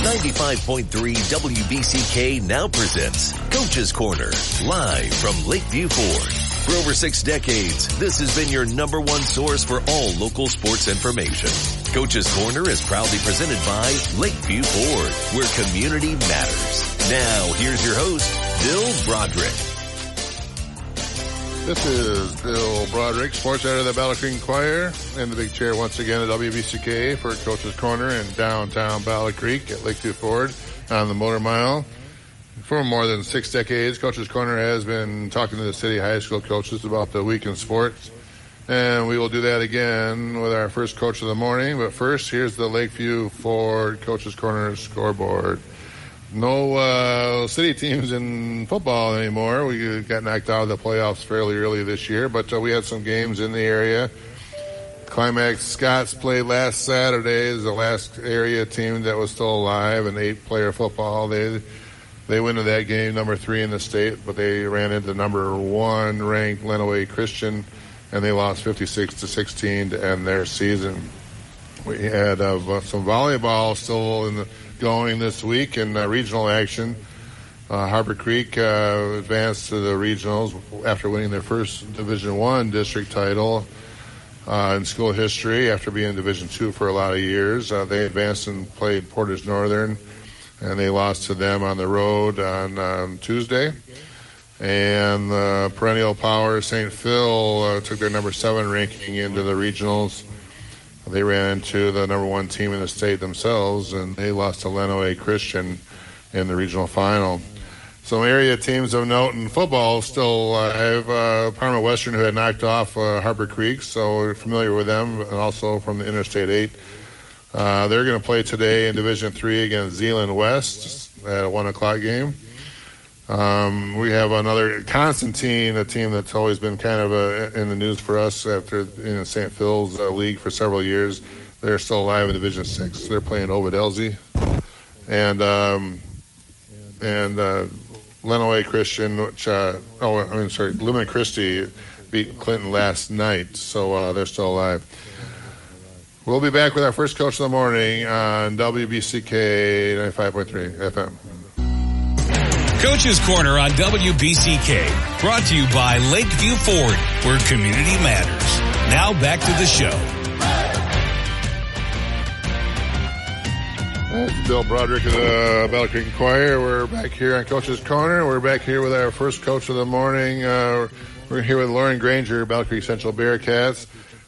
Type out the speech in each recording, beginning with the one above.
95.3 WBCK now presents Coach's Corner, live from Lakeview Ford. For over 6 decades, this has been your number one source for all local sports information. Coach's Corner is proudly presented by Lakeview Ford, where community matters. Now, here's your host, Bill Broderick. This is Bill Broderick, sports editor of the Battle Creek Enquirer, in the big chair once again at WBCK for Coach's Corner in downtown Battle Creek at Lakeview Ford on the Motor Mile. For more than 6 decades, Coach's Corner has been talking to the city high school coaches about the week in sports. And we will do that again with our first coach of the morning. But first, here's the Lakeview Ford Coach's Corner scoreboard. No city teams in football anymore. We got knocked out of the playoffs fairly early this year, but we had some games in the area. Climax Scots played last Saturday as the last area team that was still alive in 8-player football. They went to that game, number 3 in the state, but they ran into number 1 ranked Lenawee Christian, and they lost 56-16 to end their season. We had some volleyball still going this week in regional action. Harbor Creek advanced to the regionals after winning their first Division I district title in school history after being in Division II for a lot of years. They advanced and played Portage Northern, and they lost to them on the road on Tuesday. And perennial power St. Phil took their number 7 ranking into the regionals. They ran into the number 1 team in the state themselves, and they lost to Lenawee Christian in the regional final. Some area teams of note in football still have Parma Western, who had knocked off Harbor Creek, so we're familiar with them, and also from the Interstate 8. They're going to play today in Division III against Zeeland West at a 1 o'clock game. We have another Constantine, a team that's always been kind of in the news for us after St. Phil's league for several years. They're still alive in Division 6. They're playing Ovid Elsie. And Lenawee Christian, Lumen Christi beat Clinton last night, so they're still alive. We'll be back with our first coach of the morning on WBCK 95.3 FM. Coach's Corner on WBCK, brought to you by Lakeview Ford, where community matters. Now back to the show. Bill Broderick of the Battle Creek Enquirer. We're back here on Coach's Corner. We're back here with our first coach of the morning. We're here with Lauren Granger, Battle Creek Central Bearcats.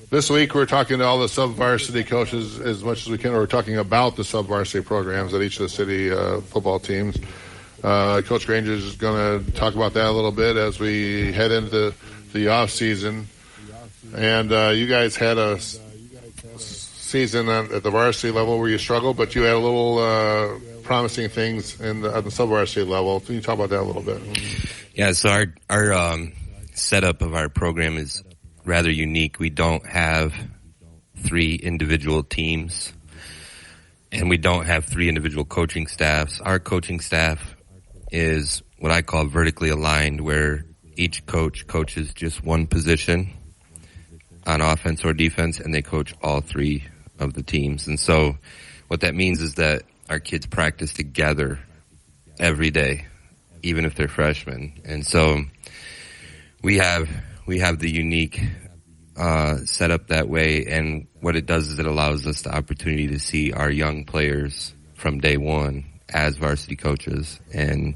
This week we're talking to all the sub-varsity coaches as much as we can. We're talking about the sub-varsity programs at each of the city football teams. Coach Granger is going to talk about that a little bit as we head into the off season. And you guys had a season at the varsity level where you struggled, but you had a little promising things at the sub-varsity level. Can you talk about that a little bit? Yeah, so our setup of our program is rather unique. We don't have 3 individual teams, and we don't have 3 individual coaching staffs. Our coaching staff is what I call vertically aligned, where each coach coaches just one position on offense or defense, and they coach all 3 of the teams. And so what that means is that our kids practice together every day, even if they're freshmen. And so we have the unique setup that way, and what it does is it allows us the opportunity to see our young players from day one as varsity coaches. And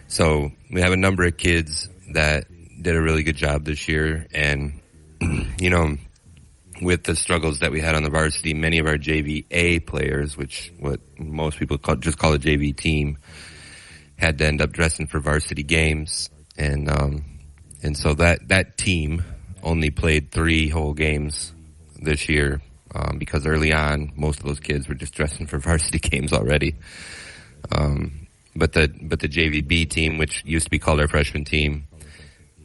so we have a number of kids that did a really good job this year. And, with the struggles that we had on the varsity, many of our JV-A players, what most people just call a JV team, had to end up dressing for varsity games. And so that team only played 3 whole games this year, because early on, most of those kids were just dressing for varsity games already. But the JVB team, which used to be called our freshman team,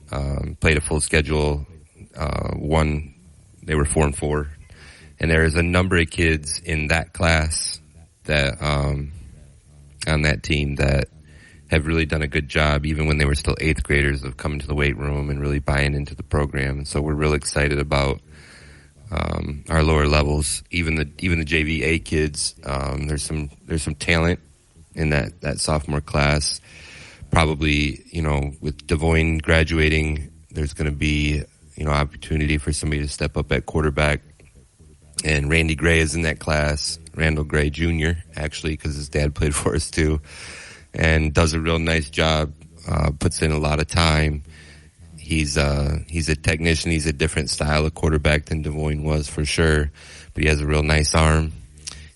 played a full schedule. They were 4-4, and there is a number of kids in that class that on that team that have really done a good job, even when they were still 8th graders, of coming to the weight room and really buying into the program. And so we're real excited about our lower levels, even the JV-A kids. There's some talent in that sophomore class. Probably, with Devoyne graduating, there's going to be, opportunity for somebody to step up at quarterback. And Randy Gray is in that class, Randall Gray Jr., actually, because his dad played for us too, and does a real nice job, puts in a lot of time. He's a technician. He's a different style of quarterback than Devoyne was, for sure, but he has a real nice arm.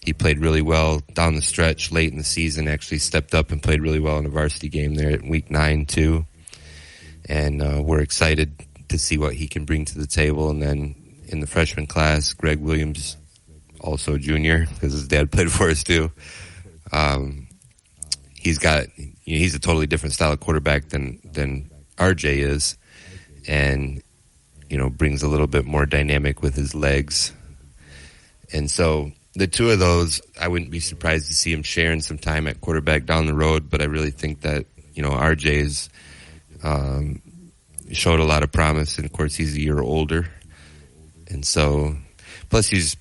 He played really well down the stretch late in the season, actually stepped up and played really well in a varsity game there at week 9 too. And we're excited to see what he can bring to the table. And then in the freshman class, Greg Williams, also junior, because his dad played for us too. He's a totally different style of quarterback than RJ is, and brings a little bit more dynamic with his legs. And so the two of those, I wouldn't be surprised to see him sharing some time at quarterback down the road, but I really think that, RJ's showed a lot of promise, and of course he's a year older. And so, plus he's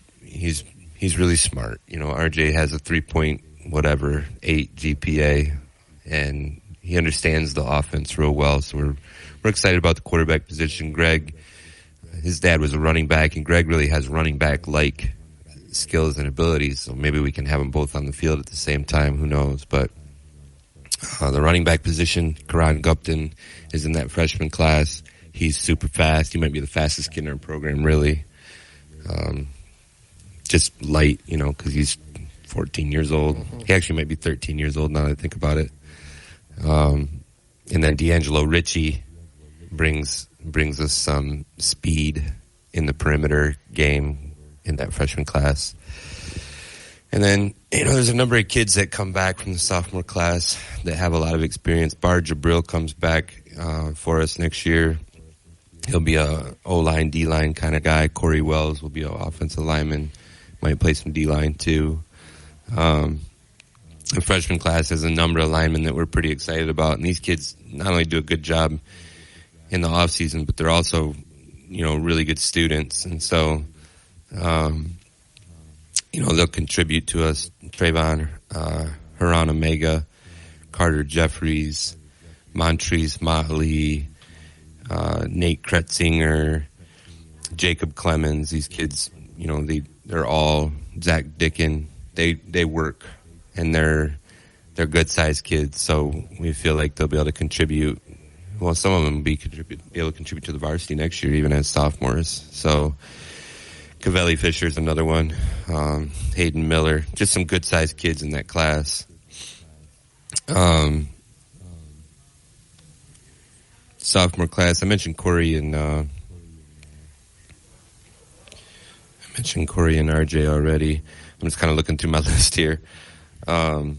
really smart. RJ has a 3.8 GPA, and he understands the offense real well. So we're excited about the quarterback position. Greg, his dad was a running back, and Greg really has running back-like skills and abilities, so maybe we can have them both on the field at the same time. Who knows? But the running back position, Karan Gupton is in that freshman class. He's super fast. He might be the fastest kid in our program, really. Just light, because he's 14 years old. He actually might be 13 years old now that I think about it. And then D'Angelo Ritchie brings us some speed in the perimeter game in that freshman class. And then, there's a number of kids that come back from the sophomore class that have a lot of experience. Bar Jabril comes back for us next year. He'll be a O-line, D-line kind of guy. Corey Wells will be an offensive lineman. Might play some D-line too. The freshman class has a number of linemen that we're pretty excited about. And these kids not only do a good job in the off season, but they're also, really good students. And so, they'll contribute to us. Trayvon Haran Omega, Carter Jeffries, Montrese Motley, Nate Kretzinger, Jacob Clemens. These kids, they're all Zach Dickin. They work, and they're good sized kids. So we feel like they'll be able to contribute. Well, some of them will be able to contribute to the varsity next year, even as sophomores. So Cavelli Fisher's another one. Hayden Miller, just some good sized kids in that class. Sophomore class, I mentioned Corey and RJ already. I'm just kind of looking through my list here. Cam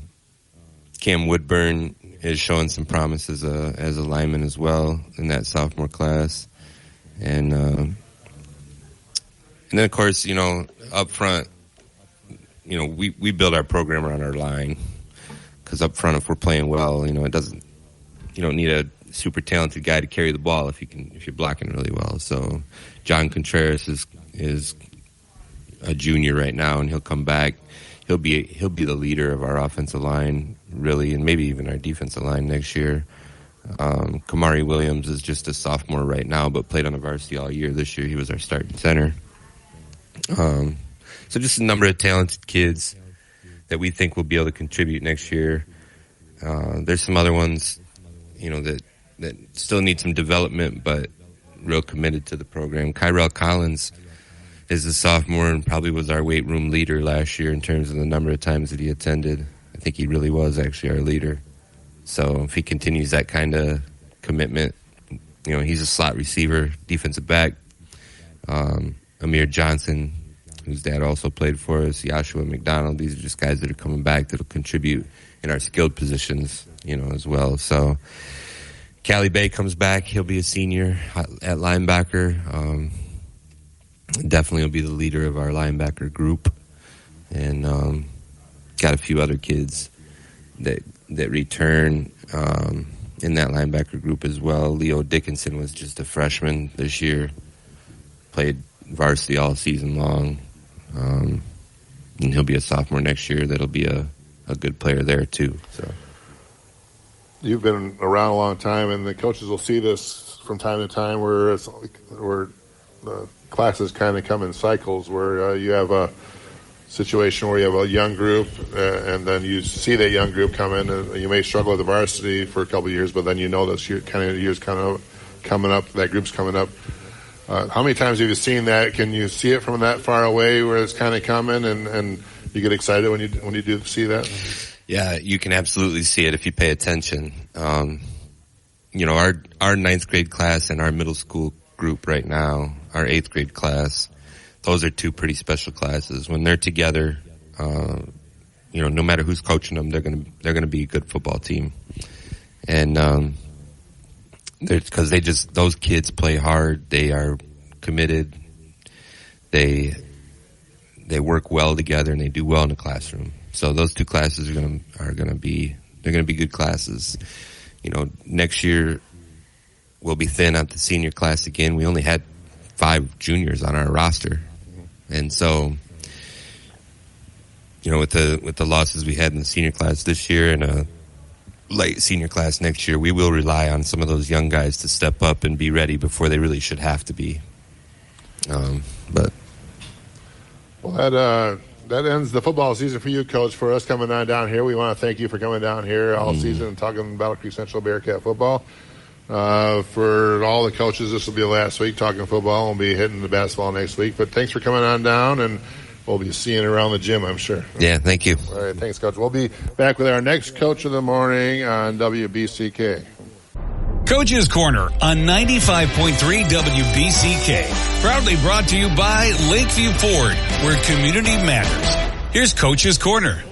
Woodburn is showing some promise as a lineman as well in that sophomore class. And then, of course, up front, we build our program around our line, because up front, if we're playing well, you don't need a super talented guy to carry the ball if you're blocking really well. So John Contreras is a junior right now, and he'll come back. He'll be the leader of our offensive line, really, and maybe even our defensive line next year. Kamari Williams is just a sophomore right now, but played on the varsity all year. This year he was our starting center. So just a number of talented kids that we think will be able to contribute next year. There's some other ones, that still need some development, but real committed to the program. Kyrell Collins is a sophomore and probably was our weight room leader last year in terms of the number of times that he attended. I think he really was actually our leader. So if he continues that kind of commitment, he's a slot receiver, defensive back. Amir Johnson, whose dad also played for us, Joshua McDonald. These are just guys that are coming back that'll contribute in our skilled positions, as well. So Callie Bay comes back. He'll be a senior at linebacker. Definitely will be the leader of our linebacker group. And got a few other kids that return in that linebacker group as well. Leo Dickinson was just a freshman this year. Played varsity all season long. And he'll be a sophomore next year. That'll be a good player there too. So you've been around a long time, and the coaches will see this from time to time where the classes kind of come in cycles, where you have a situation where you have a young group, and then you see that young group come in, and you may struggle with the varsity for a couple of years, but then you know this year's kind of coming up, that group's coming up. How many times have you seen that? Can you see it from that far away where it's kind of coming, and you get excited when you do see that? Yeah, you can absolutely see it if you pay attention. Our ninth grade class and our middle school group right now, our eighth grade class, those are two pretty special classes. When they're together, no matter who's coaching them, they're gonna be a good football team. And because those kids play hard, they are committed, they work well together, and they do well in the classroom. So those two classes are gonna be good classes. Next year we'll be thin at the senior class again. We only had 5 juniors on our roster. And so, with the losses we had in the senior class this year and a late senior class next year, we will rely on some of those young guys to step up and be ready before they really should have to be. That ends the football season for you, Coach. For us coming on down here, we want to thank you for coming down here all season and talking Battle Creek Central Bearcat football. For all the coaches, this will be the last week talking football. We'll be hitting the basketball next week. But thanks for coming on down, and we'll be seeing you around the gym, I'm sure. Yeah, thank you. All right, thanks, Coach. We'll be back with our next Coach of the Morning on WBCK. Coach's Corner on 95.3 WBCK. Proudly brought to you by Lakeview Ford, where community matters. Here's Coach's Corner.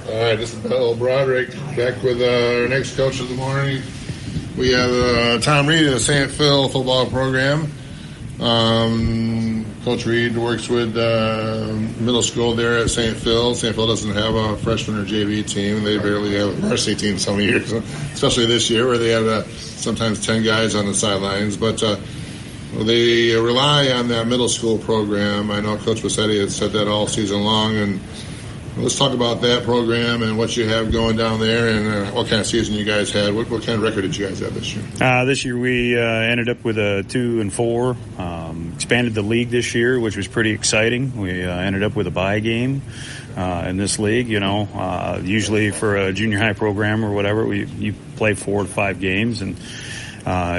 All right, this is Bill Broderick back with our next Coach of the Morning. We have Tom Reed of the St. Phil football program. Coach Reed works with middle school there at St. Phil. St. Phil doesn't have a freshman or JV team. They barely have a varsity team some years, especially this year where they have sometimes 10 guys on the sidelines. But they rely on that middle school program. I know Coach Bassetti has said that all season long, and let's talk about that program and what you have going down there, and what kind of season you guys had. What kind of record did you guys have this year? This year we ended up with a 2-4. Expanded the league this year, which was pretty exciting. We ended up with a bye game in this league. Usually for a junior high program or whatever, you play 4 to 5 games, and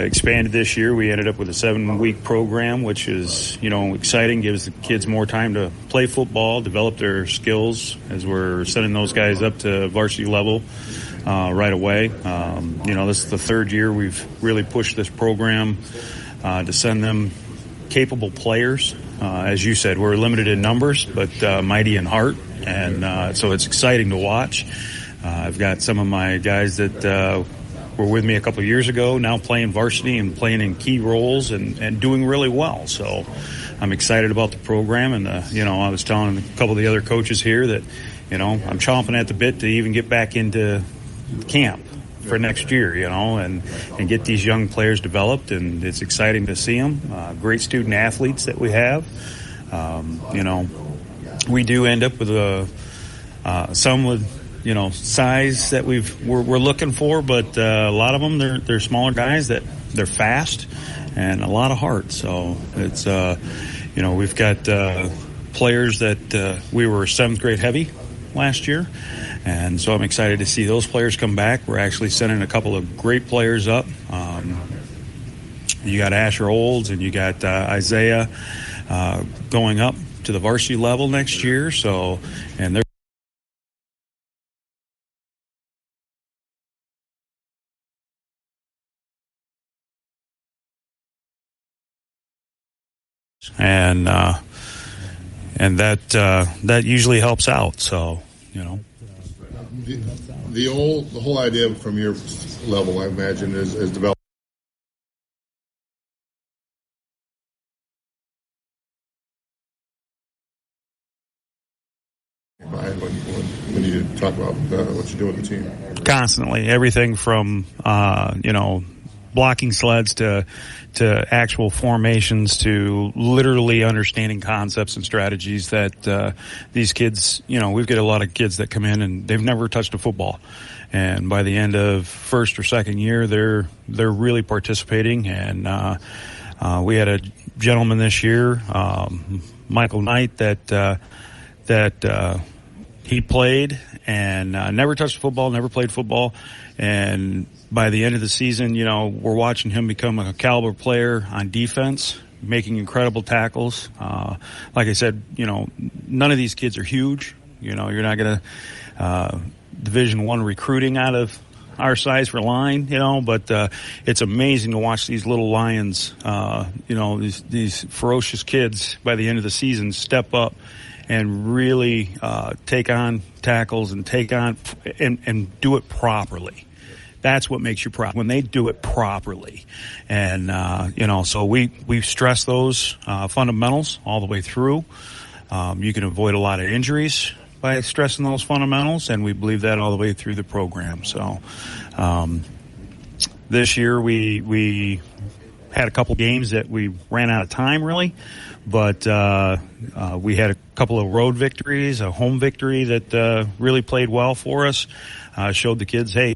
expanded this year. We ended up with a 7-week program, which is, exciting, gives the kids more time to play football, develop their skills as we're sending those guys up to varsity level right away. This is the 3rd year we've really pushed this program to send them capable players. As you said, we're limited in numbers, but mighty in heart. And so it's exciting to watch. I've got some of my guys that were with me a couple of years ago, now playing varsity and playing in key roles and doing really well. So I'm excited about the program. And, I was telling a couple of the other coaches here that, I'm chomping at the bit to even get back into camp for next year, and get these young players developed. And it's exciting to see them. Great student athletes that we have. We do end up with some with, size that we're looking for, but a lot of them they're smaller guys that they're fast and a lot of heart. So it's we've got players that we were 7th grade heavy last year, and so I'm excited to see those players come back. We're actually sending a couple of great players up. You got Asher Olds and you got Isaiah going up to the varsity level next year. So, and they're and that usually helps out. So, the whole idea from your level, I imagine, is developed. When you talk about what you do with the team, constantly, everything from blocking sleds to actual formations to literally understanding concepts and strategies that these kids, we've got a lot of kids that come in and they've never touched a football. And by the end of first or second year, they're really participating. And we had a gentleman this year, Michael Knight, that he played and never touched football, never played football. And by the end of the season, we're watching him become a caliber player on defense, making incredible tackles. Like I said, none of these kids are huge. You're not going to Division I recruiting out of our size for line, but it's amazing to watch these little lions, these ferocious kids by the end of the season step up and really take on tackles and take on and do it properly. That's what makes you proud, when they do it properly. And, so we stress those fundamentals all the way through. You can avoid a lot of injuries by stressing those fundamentals, and we believe that all the way through the program. So this year we had a couple games that we ran out of time, really, but we had a couple of road victories, a home victory that really played well for us, showed the kids, hey,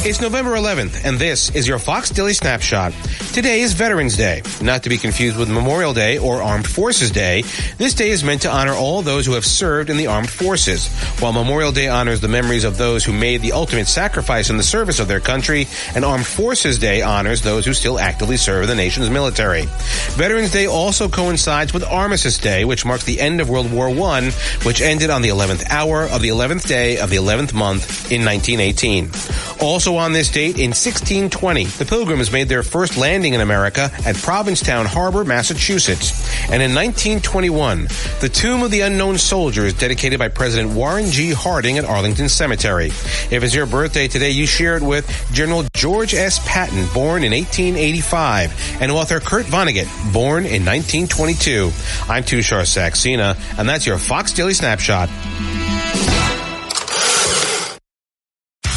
It's November 11th, and this is your Fox Daily Snapshot. Today is Veterans Day, not to be confused with Memorial Day or Armed Forces Day. This day is meant to honor all those who have served in the armed forces. While Memorial Day honors the memories of those who made the ultimate sacrifice in the service of their country, and Armed Forces Day honors those who still actively serve the nation's military. Veterans Day also coincides with Armistice Day, which marks the end of World War I, which ended on the 11th hour of the 11th day of the 11th month in 1918. Also on this date, in 1620, the Pilgrims made their first landing in America at Provincetown Harbor, Massachusetts. And in 1921, the Tomb of the Unknown Soldier is dedicated by President Warren G. Harding at Arlington Cemetery. If it's your birthday today, you share it with General George S. Patton, born in 1885, and author Kurt Vonnegut, born in 1922. I'm Tushar Saxena, and that's your Fox Daily Snapshot.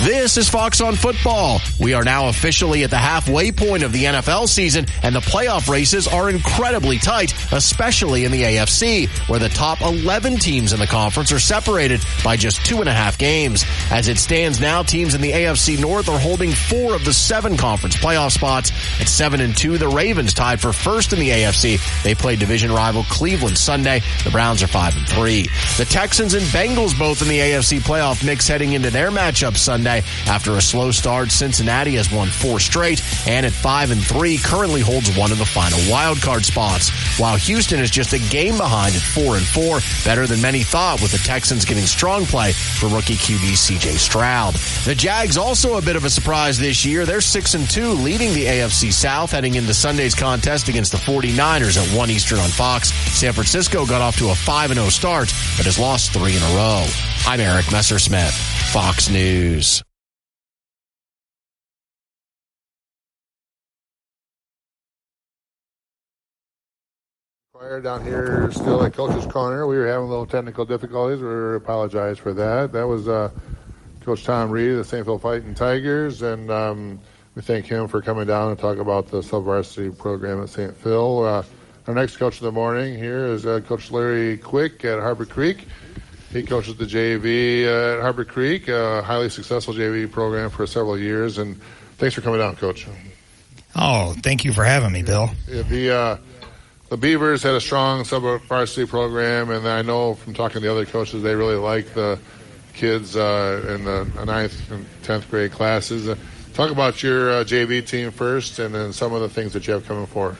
This is Fox on Football. We are now officially at the halfway point of the NFL season, and the playoff races are incredibly tight, especially in the AFC, where the top 11 teams in the conference are separated by just 2.5 games. As it stands now, teams in the AFC North are holding 4 of the 7 conference playoff spots. At 7-2, the Ravens tied for first in the AFC. They play division rival Cleveland Sunday. The Browns are 5-3. The Texans and Bengals both in the AFC playoff mix heading into their matchup Sunday. After a slow start, Cincinnati has won 4 straight, and at 5-3 currently holds one of the final wildcard spots, while Houston is just a game behind at 4-4, better than many thought, with the Texans getting strong play for rookie QB C.J. Stroud. The Jags also a bit of a surprise this year. They're 6-2, leading the AFC South heading into Sunday's contest against the 49ers at 1 Eastern on Fox. San Francisco got off to a 5-0 start, but has lost 3 in a row. I'm Eric Messersmith, Fox News. Down here still at Coach's Corner. We were having a little technical difficulties. We apologize for that. That was Coach Tom Reed of the St. Phil Fighting Tigers, and we thank him for coming down and talk about the sub-varsity program at St. Phil. Our next coach of the morning here is Coach Larry Quick at Harbor Creek. He coaches the JV at Harbor Creek, a highly successful JV program for several years. And thanks for coming down, Coach. Oh, thank you for having me, Bill. The Beavers had a strong sub-varsity program, and I know from talking to the other coaches, they really like the kids in the 9th and 10th grade classes. Talk about your JV team first, and then some of the things that you have coming forward.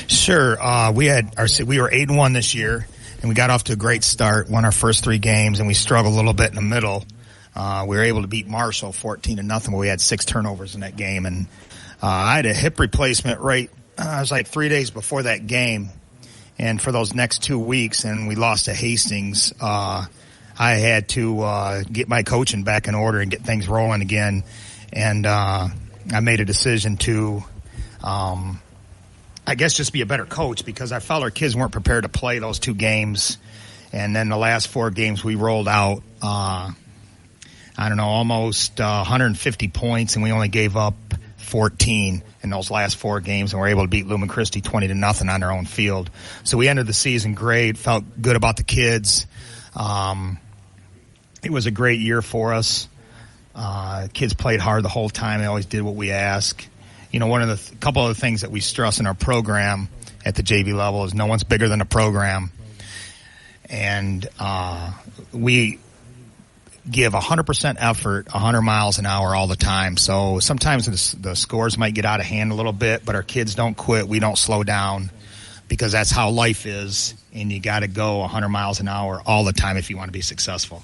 Sure. We were 8-1 this year, and we got off to a great start. Won our first 3 games, and we struggled a little bit in the middle. We were able to beat Marshall 14-0, but we had 6 turnovers in that game. And I had a hip replacement it was like 3 days before that game. And for those next 2 weeks, and we lost to Hastings, I had to get my coaching back in order and get things rolling again. And I made a decision to, I guess, just be a better coach, because I felt our kids weren't prepared to play those 2 games. And then the last 4 games we rolled out, almost 150 points, and we only gave up 14 in those last 4 games, and we're able to beat Lumen Christi 20-0 on their own field. So we ended the season great, felt good about the kids. It was a great year for us. Kids played hard the whole time. They always did what we asked. One of the couple of the things that we stress in our program at the JV level is no one's bigger than a program. And we give 100% effort, 100 miles an hour all the time. So sometimes the scores might get out of hand a little bit, but our kids don't quit. We don't slow down, because that's how life is, and you got to go 100 miles an hour all the time if you want to be successful.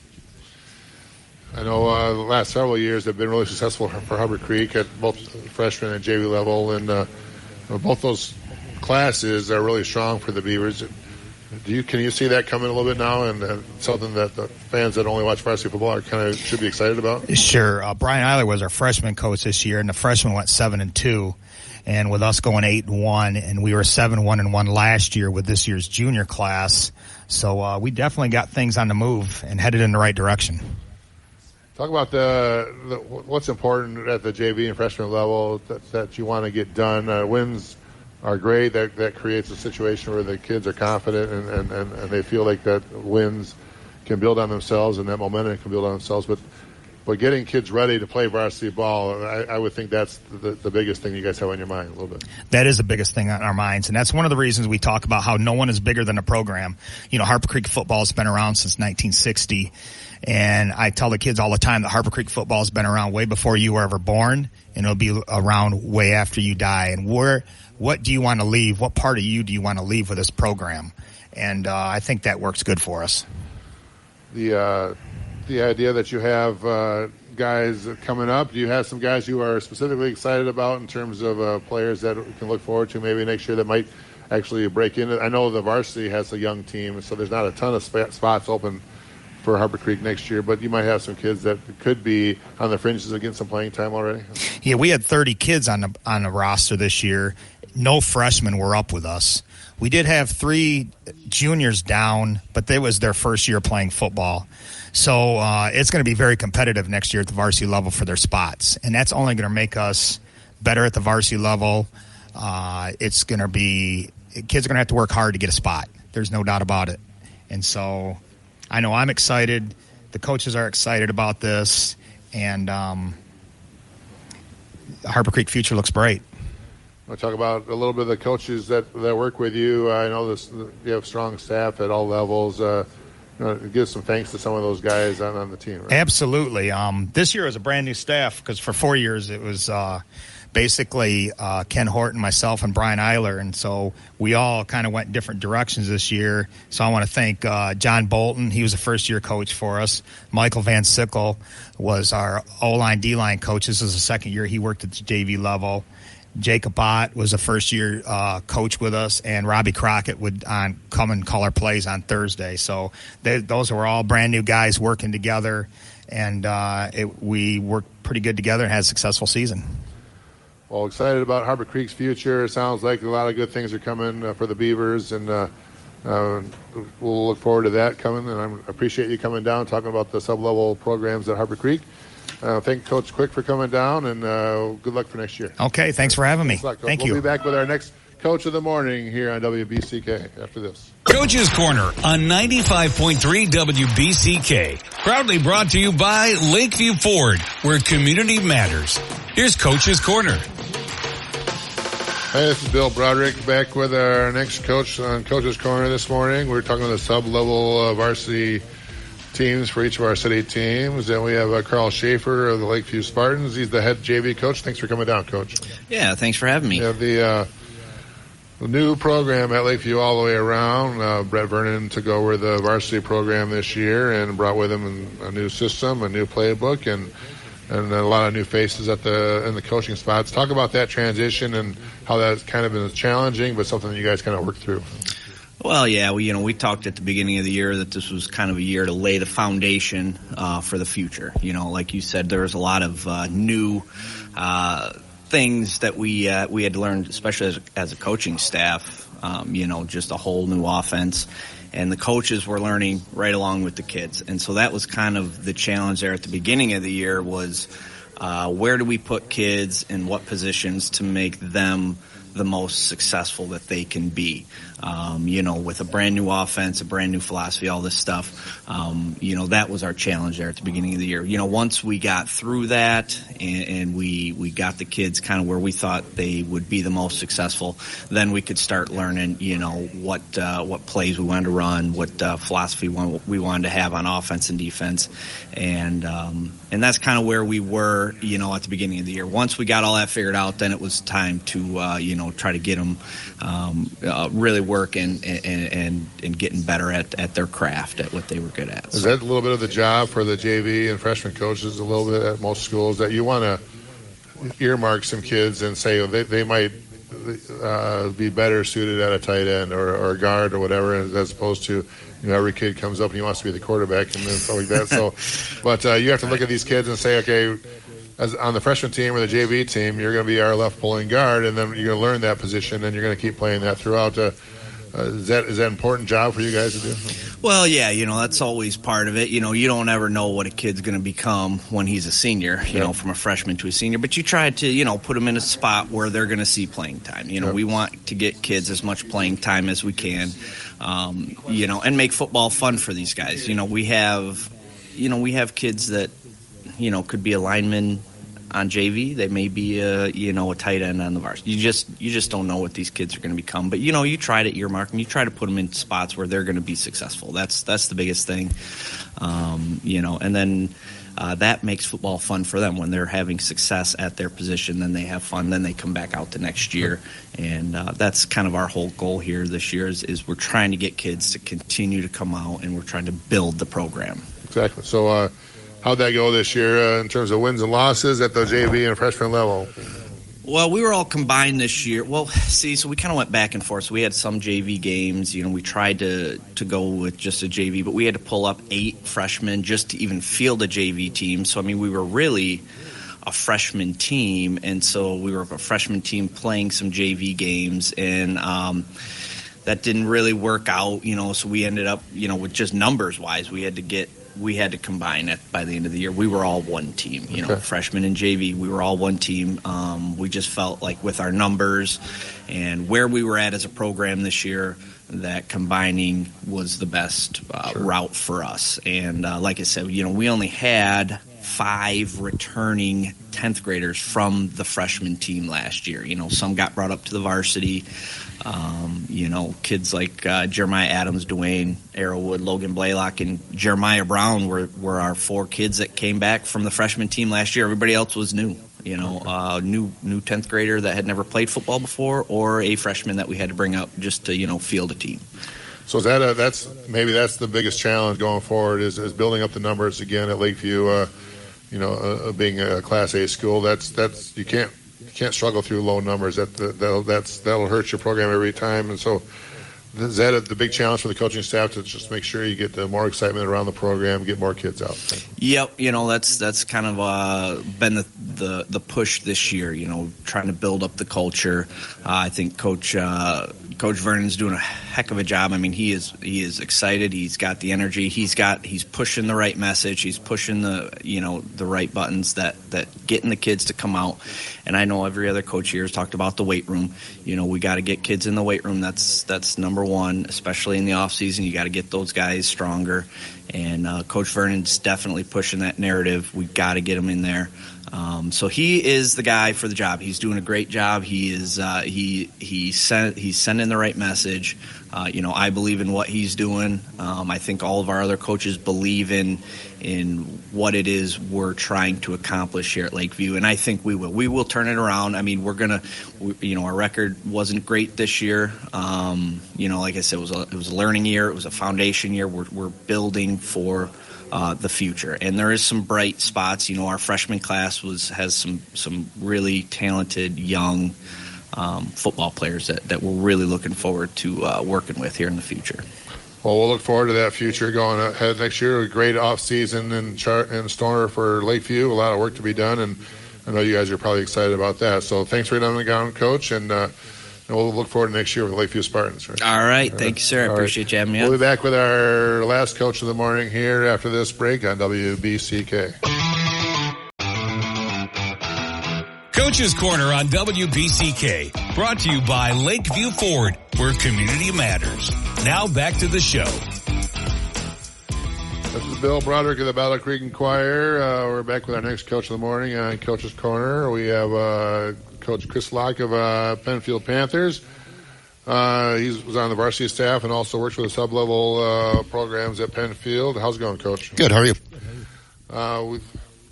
I know the last several years have been really successful for Harbor Creek at both freshman and JV level, and both those classes are really strong for the Beavers. Can you see that coming a little bit now, and something that the fans that only watch varsity football are kind of should be excited about? Sure. Brian Eiler was our freshman coach this year, and the freshmen went 7-2, and with us going 8-1, and we were 7-1-1 last year with this year's junior class. So we definitely got things on the move and headed in the right direction. Talk about what's important at the JV and freshman level that you want to get done. Wins are great. That creates a situation where the kids are confident and they feel like that wins can build on themselves, and that momentum can build on themselves. But getting kids ready to play varsity ball, I would think that's the biggest thing you guys have on your mind a little bit. That is the biggest thing on our minds, and that's one of the reasons we talk about how no one is bigger than a program. Harper Creek football has been around since 1960. And I tell the kids all the time that Harbor Creek football has been around way before you were ever born, and it'll be around way after you die. And what do you want to leave? What part of you do you want to leave with this program? And I think that works good for us. The idea that you have guys coming up, do you have some guys you are specifically excited about in terms of players that we can look forward to maybe next year that might actually break in? I know the varsity has a young team, so there's not a ton of spots open for Harbor Creek next year, but you might have some kids that could be on the fringes and get some playing time already. Yeah, we had 30 kids on the roster this year. No freshmen were up with us. We did have 3 juniors down, but it was their first year playing football. So it's going to be very competitive next year at the varsity level for their spots, and that's only going to make us better at the varsity level. It's going to be kids are going to have to work hard to get a spot. There's no doubt about it. And so I know I'm excited. The coaches are excited about this, and Harbor Creek future looks bright. I'll talk about a little bit of the coaches that work with you. I know you have strong staff at all levels. Give some thanks to some of those guys on the team. Right? Absolutely. This year was a brand new staff, because for 4 years it was basically Ken Horton, myself, and Brian Eiler, and so we all kind of went different directions this year. So I want to thank John Bolton. He was a first-year coach for us. Michael Van Sickle was our O-line, D-line coach. This is the second year he worked at the JV level. Jacob Ott was a first-year coach with us, and Robbie Crockett would come and call our plays on Thursday. So those were all brand-new guys working together, and we worked pretty good together and had a successful season. Well, excited about Harbor Creek's future. It sounds like a lot of good things are coming for the Beavers, and we'll look forward to that coming. And I appreciate you coming down, talking about the sub-level programs at Harbor Creek. Thank Coach Quick for coming down, and good luck for next year. Okay, thanks for having me. Thank you. We'll be back with our next Coach of the Morning here on WBCK after this. Coach's Corner on 95.3 WBCK. Proudly brought to you by Lakeview Ford, where community matters. Here's Coach's Corner. Hey, this is Bill Broderick back with our next coach on Coach's Corner this morning. We're talking about the sub-level varsity teams for each of our city teams. And we have Carl Schaefer of the Lakeview Spartans. He's the head JV coach. Thanks for coming down, Coach. Yeah, thanks for having me. We have the new program at Lakeview all the way around. Brett Vernon took over the varsity program this year and brought with him a new system, a new playbook, and a lot of new faces in the coaching spots. Talk about that transition and how that's kind of been challenging, but something that you guys kind of worked through. Well, yeah, we talked at the beginning of the year that this was kind of a year to lay the foundation for the future. Like you said, there was a lot of new things that we had to learn, especially as a coaching staff. Just a whole new offense. And the coaches were learning right along with the kids. And so that was kind of the challenge there at the beginning of the year was where do we put kids in what positions to make them the most successful that they can be. With a brand new offense, a brand new philosophy, all this stuff, that was our challenge there at the beginning of the year. Once we got through that and we got the kids kind of where we thought they would be the most successful, then we could start learning, what plays we wanted to run, what philosophy we wanted to have on offense and defense. And that's kind of where we were, at the beginning of the year. Once we got all that figured out, then it was time to, try to get them really working and getting better at their craft, at what they were good at. Is that a little bit of the job for the JV and freshman coaches a little bit at most schools, that you want to earmark some kids and say they might be better suited at a tight end or a guard or whatever, as opposed to every kid comes up and he wants to be the quarterback and stuff like that. So, but you have to look at these kids and say, okay, as on the freshman team or the JV team, you're going to be our left pulling guard, and then you're going to learn that position, and you're going to keep playing that throughout. Is that an important job for you guys to do? Well, yeah, that's always part of it. You don't ever know what a kid's going to become when he's a senior, from a freshman to a senior. But you try to, put them in a spot where they're going to see playing time. We want to get kids as much playing time as we can, and make football fun for these guys. We have kids that, could be a lineman on JV. They may be a tight end on the varsity. You just don't know what these kids are going to become. But you try to earmark them. You try to put them in spots where they're going to be successful. That's the biggest thing. And then that makes football fun for them when they're having success at their position. Then they have fun. Then they come back out the next year. And that's kind of our whole goal here this year is we're trying to get kids to continue to come out, and we're trying to build the program. Exactly. So how'd that go this year in terms of wins and losses at the JV and freshman level? Well, we were all combined this year. Well, so we kind of went back and forth. So we had some JV games. We tried to go with just a JV, but we had to pull up 8 freshmen just to even field a JV team. So, we were really a freshman team, and so we were a freshman team playing some JV games, and that didn't really work out, so we ended up, with just numbers-wise, we had to combine it by the end of the year. We were all one team, Okay. Freshmen and JV. We were all one team. We just felt like with our numbers and where we were at as a program this year, that combining was the best route for us. And like I said, we only had 5 returning 10th graders from the freshman team last year. Some got brought up to the varsity. Kids like Jeremiah Adams, Dwayne Arrowwood, Logan Blaylock, and Jeremiah Brown were our 4 kids that came back from the freshman team last year. Everybody else was new. New 10th grader that had never played football before, or a freshman that we had to bring up just to field a team. So that's the biggest challenge going forward is building up the numbers again at Lakeview. Being a Class A school, that's you can't struggle through low numbers. That'll hurt your program every time. And so, is that the big challenge for the coaching staff to just make sure you get more excitement around the program, get more kids out? Yep, that's kind of been the push this year. Trying to build up the culture. I think Coach Vernon's doing a heck of a job. He is excited. He's got the energy. He's pushing the right message. He's pushing the right buttons that getting the kids to come out. And I know every other coach here has talked about the weight room. We got to get kids in the weight room. That's number one, especially in the off season. You got to get those guys stronger. And Coach Vernon's definitely pushing that narrative. We got to get them in there. So he is the guy for the job. He's doing a great job. He is he's sending the right message. I believe in what he's doing. I think all of our other coaches believe in what it is we're trying to accomplish here at Lakeview, and I think we will. We will turn it around. I mean, our record wasn't great this year. Like I said, it was a learning year. It was a foundation year. We're building for the future, and there is some bright spots. Our freshman class has some really talented young football players that we're really looking forward to working with here in the future. Well, we'll look forward to that future going ahead next year. A great off-season in store for Lakeview. A lot of work to be done, and I know you guys are probably excited about that. So thanks for coming down, Coach, and we'll look forward to next year with the Lakeview Spartans. Right? All right. Thank you, sir. I appreciate you having me on. We'll be back with our last Coach of the Morning here after this break on WBCK. Coach's Corner on WBCK, brought to you by Lakeview Ford, where community matters. Now back to the show. This is Bill Broderick of the Battle Creek Enquirer. We're back with our next Coach of the Morning on Coach's Corner. We have Coach Chris Locke of Penfield Panthers. He was on the varsity staff and also works for the sub-level programs at Penfield. How's it going, Coach? Good. How are you? We're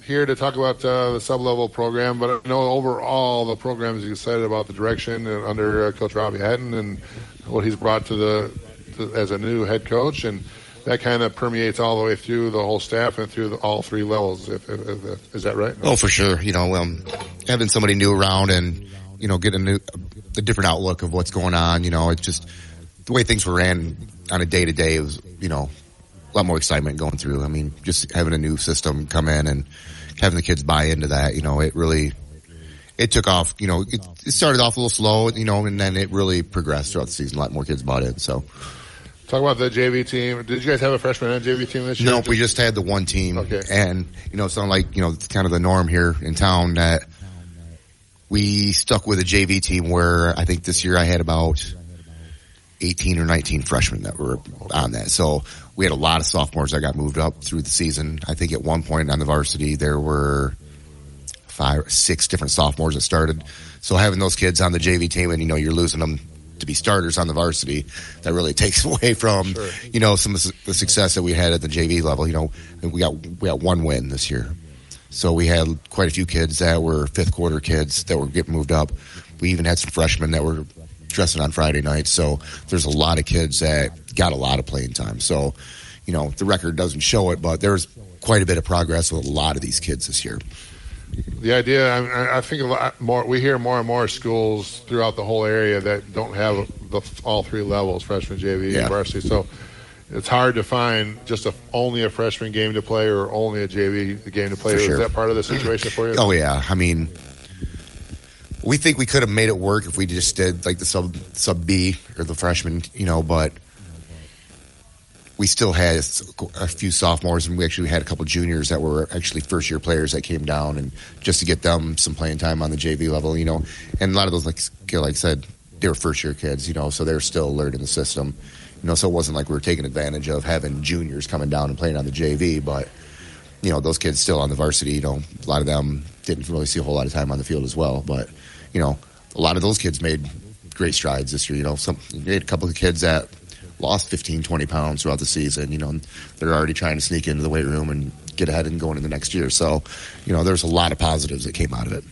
here to talk about the sub-level program, but I know overall the program is excited about the direction under Coach Robbie Hatton and what he's brought as a new head coach, and that kind of permeates all the way through the whole staff and through all three levels. Is that right? Oh, for sure. Having somebody new around and getting a different outlook of what's going on. It's just the way things were ran on a day to day. It was a lot more excitement going through. I mean, just having a new system come in and having the kids buy into that. It took off. It started off a little slow. And then it really progressed throughout the season. A lot more kids bought in. So. Talk about the JV team. Did you guys have a freshman and JV team this year? Nope, we just had the one team. Okay. And, it's not like, it's kind of the norm here in town that we stuck with a JV team where I think this year I had about 18 or 19 freshmen that were on that. So we had a lot of sophomores that got moved up through the season. I think at one point on the varsity there were 5 or 6 different sophomores that started. So having those kids on the JV team and, you're losing them to be starters on the varsity, that really takes away from, some of the success that we had at the JV level. We got one win this year. So we had quite a few kids that were fifth quarter kids that were getting moved up. We even had some freshmen that were dressing on Friday nights. So there's a lot of kids that got a lot of playing time. So, the record doesn't show it, but there's quite a bit of progress with a lot of these kids this year. The idea, I think a lot more. We hear more and more schools throughout the whole area that don't have all three levels: freshman, JV, and varsity. So it's hard to find just only a freshman game to play or only a JV game to play. Is that part of the situation for you? Oh yeah, I mean, we think we could have made it work if we just did like the sub B or the freshman, but. We still had a few sophomores, and we actually had a couple juniors that were actually first-year players that came down, and just to get them some playing time on the JV level, and a lot of those, like I said, they were first-year kids, so they're still learning the system, so it wasn't like we were taking advantage of having juniors coming down and playing on the JV, but, those kids still on the varsity, a lot of them didn't really see a whole lot of time on the field as well, but, a lot of those kids made great strides this year, we had a couple of kids that lost 15, 20 pounds throughout the season, and they're already trying to sneak into the weight room and get ahead and go into the next year. So, there's a lot of positives that came out of it.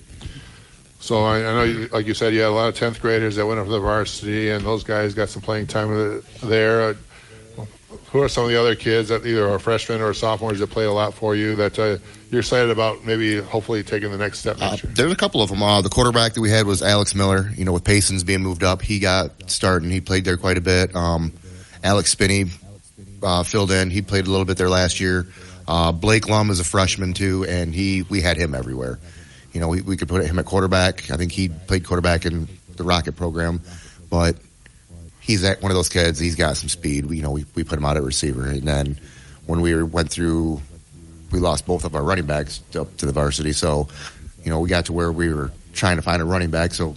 So I know, like you said, you had a lot of 10th graders that went up to the varsity, and those guys got some playing time there. Who are some of the other kids that either are freshmen or sophomores that played a lot for you that you're excited about maybe hopefully taking the next step next year? There's a couple of them. The quarterback that we had was Alex Miller. With Payson's being moved up, he got started and he played there quite a bit. Alex Spinney filled in. He played a little bit there last year. Blake Lum is a freshman too, and we had him everywhere. We could put him at quarterback. I think he played quarterback in the Rocket program, but he's one of those kids. He's got some speed. We put him out at receiver, and then when we went through, we lost both of our running backs up to the varsity. So, we got to where we were trying to find a running back, so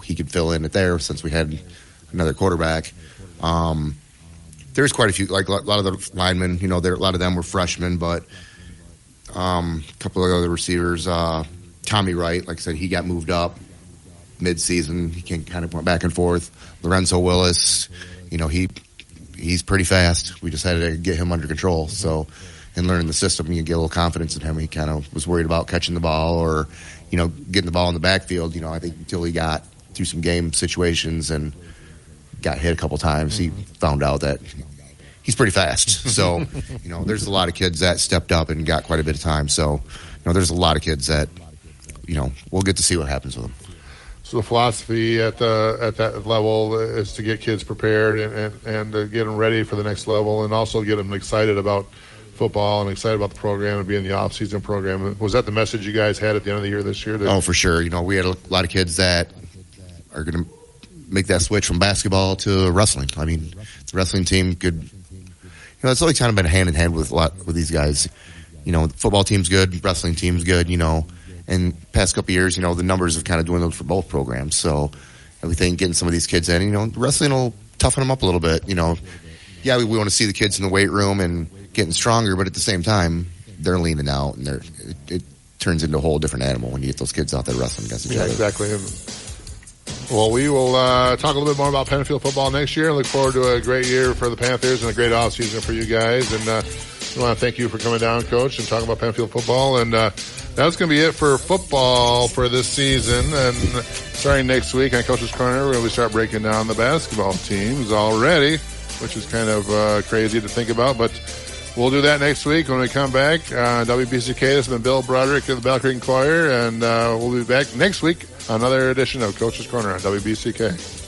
he could fill in it there since we had another quarterback. There's quite a few, like a lot of the linemen, a lot of them were freshmen, but a couple of other receivers, Tommy Wright, like I said, he got moved up mid-season. He can kind of went back and forth. Lorenzo Willis, he's pretty fast. We just had to get him under control. So, and learning the system, you get a little confidence in him. He kind of was worried about catching the ball or, getting the ball in the backfield. I think until he got through some game situations and got hit a couple times, he found out that he's pretty fast. So, there's a lot of kids that stepped up and got quite a bit of time. So, there's a lot of kids that, we'll get to see what happens with them. So the philosophy at that level is to get kids prepared and to get them ready for the next level, and also get them excited about football and excited about the program and being the off-season program. Was that the message you guys had at the end of the year this year? Oh, for sure. We had a lot of kids that are going to make that switch from basketball to wrestling. I mean, the wrestling team could, it's always kind of been hand in hand with these guys. The football team's good, wrestling team's good, and past couple of years, the numbers have kind of dwindled for both programs. So we think getting some of these kids in, wrestling will toughen them up a little bit. Yeah, we want to see the kids in the weight room and getting stronger, but at the same time, they're leaning out, and it turns into a whole different animal when you get those kids out there wrestling against each other. Exactly. Well, we will talk a little bit more about Penfield football next year, and look forward to a great year for the Panthers and a great offseason for you guys. And we want to thank you for coming down, Coach, and talking about Penfield football. And that's going to be it for football for this season. And starting next week on Coach's Corner, we're going to start breaking down the basketball teams already, which is kind of crazy to think about. But we'll do that next week when we come back. WBCK, this has been Bill Broderick of the Battle Creek Enquirer, and we'll be back next week on another edition of Coach's Corner on WBCK.